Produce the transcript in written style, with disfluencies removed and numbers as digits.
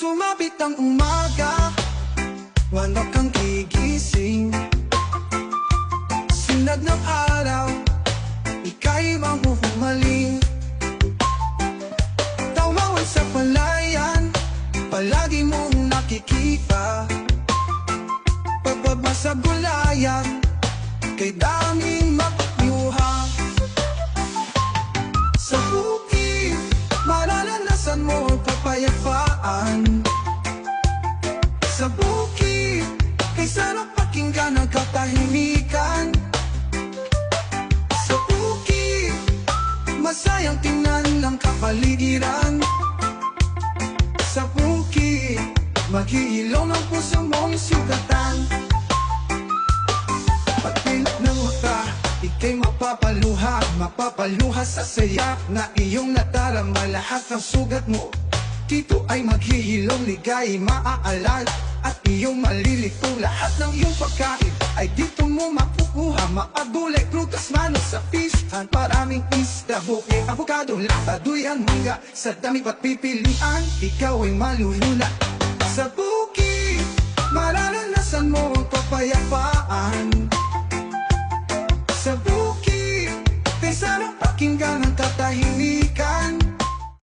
Sumabit ang umaga, wala kang gigising. Sinad ng araw, ika'y mahuhumaling. Tawawan sa palayan, palagi mong nakikita. Pagbaba sa gulayan, kay daming makapyuha. Sa bukid, mararanasan mo ang kapayapaan. Sa bukid, kay sarap pakinggan ang katahimikan. Sa bukid, masayang tingnan ng kapaligiran. Sa bukid, maghihilom ang puso mong sugatan. Pagpilok ng mata, ika'y mapapaluha. Mapapaluha sa saya na iyong nadarama. Lahat ng sugat mo dito ay maghihilom, ligay maaalala. At iyong malilito, lahat ng iyong pagkain ay dito mo makukuha. Maagulay, prutas, manos sa pistahan. Maraming isda, buke, avocado, lata, duyan, mangga. Sa dami pat pipilian, ikaw ay malulula. Sa bukid, mararanasan mo ang kapayapaan.